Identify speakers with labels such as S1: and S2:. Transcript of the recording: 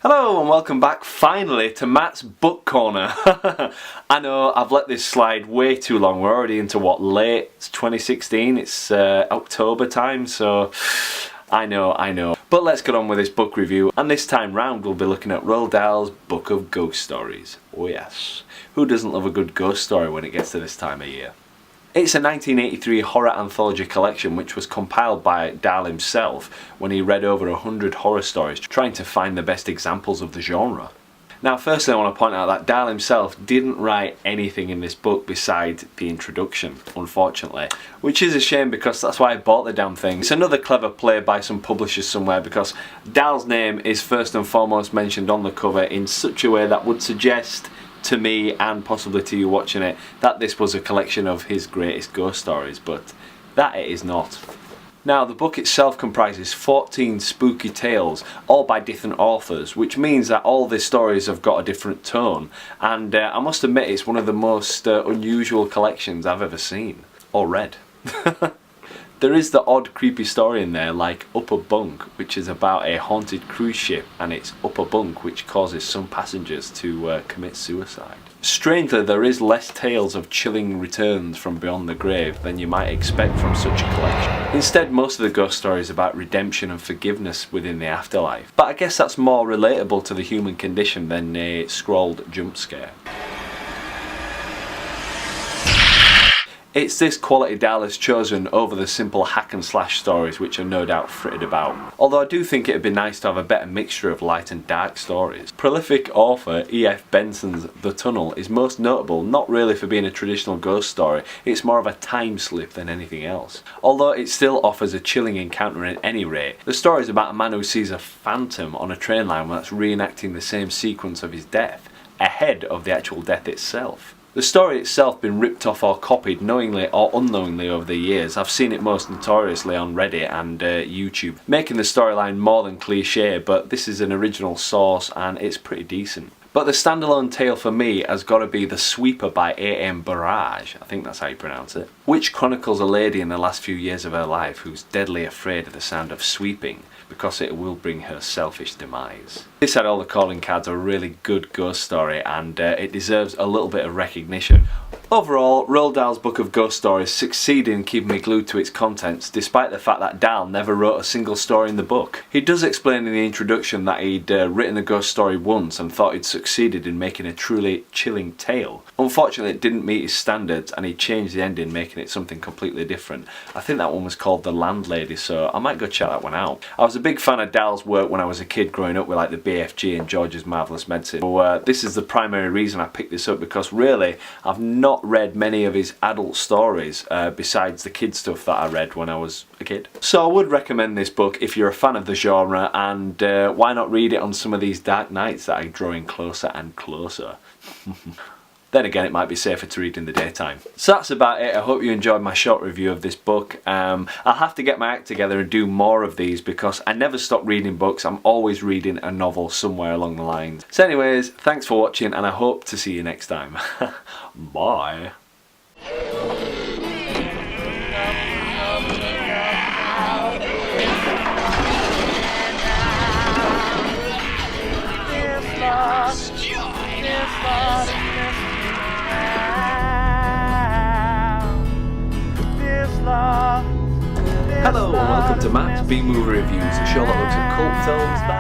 S1: Hello and welcome back finally to Matt's Book Corner. I know I've let this slide way too long. We're already into what, late 2016? It's October time, so I know. But let's get on with this book review, and this time round we'll be looking at Roald Dahl's Book of Ghost Stories. Oh yes, who doesn't love a good ghost story when it gets to this time of year? It's a 1983 horror anthology collection which was compiled by Dahl himself when he read over 100 horror stories trying to find the best examples of the genre. Now firstly I want to point out that Dahl himself didn't write anything in this book besides the introduction, unfortunately. Which is a shame because that's why I bought the damn thing. It's another clever play by some publishers somewhere because Dahl's name is first and foremost mentioned on the cover in such a way that would suggest to me and possibly to you watching it that this was a collection of his greatest ghost stories, but that it is not. Now the book itself comprises 14 spooky tales, all by different authors, which means that all the stories have got a different tone, and I must admit it's one of the most unusual collections I've ever seen or read. There is the odd creepy story in there like Upper Bunk, which is about a haunted cruise ship and its upper bunk which causes some passengers to commit suicide. Strangely, there is less tales of chilling returns from beyond the grave than you might expect from such a collection. Instead, most of the ghost stories are about redemption and forgiveness within the afterlife. But I guess that's more relatable to the human condition than a scrawled jump scare. It's this quality Dahl has chosen over the simple hack and slash stories which are no doubt frittered about. Although I do think it'd be nice to have a better mixture of light and dark stories. Prolific author E.F. Benson's The Tunnel is most notable not really for being a traditional ghost story, it's more of a time slip than anything else. Although it still offers a chilling encounter at any rate. The story is about a man who sees a phantom on a train line that's reenacting the same sequence of his death, ahead of the actual death itself. The story itself been ripped off or copied knowingly or unknowingly over the years. I've seen it most notoriously on Reddit and YouTube, making the storyline more than cliche, but this is an original source and it's pretty decent. But the standalone tale for me has got to be The Sweeper by A.M. Barrage, I think that's how you pronounce it, which chronicles a lady in the last few years of her life who's deadly afraid of the sound of sweeping because it will bring her selfish demise. This had all the calling cards of a really good ghost story and it deserves a little bit of recognition. Overall, Roald Dahl's Book of Ghost Stories succeeded in keeping me glued to its contents despite the fact that Dahl never wrote a single story in the book. He does explain in the introduction that he'd written a ghost story once and thought he'd succeeded in making a truly chilling tale. Unfortunately it didn't meet his standards and he changed the ending, making it something completely different. I think that one was called The Landlady, so I might go check that one out. I was a big fan of Dahl's work when I was a kid growing up with like the BFG and George's Marvellous Medicine. So this is the primary reason I picked this up because really I've not read many of his adult stories besides the kid stuff that I read when I was a kid. So I would recommend this book if you're a fan of the genre, and why not read it on some of these dark nights that are drawing closer and closer. Then again, it might be safer to read in the daytime. So that's about it. I hope you enjoyed my short review of this book. I'll have to get my act together and do more of these because I never stop reading books. I'm always reading a novel somewhere along the lines. So anyways, thanks for watching and I hope to see you next time. Bye. Hello and welcome to Matt's B-Movie Reviews, a show that looks at cult films that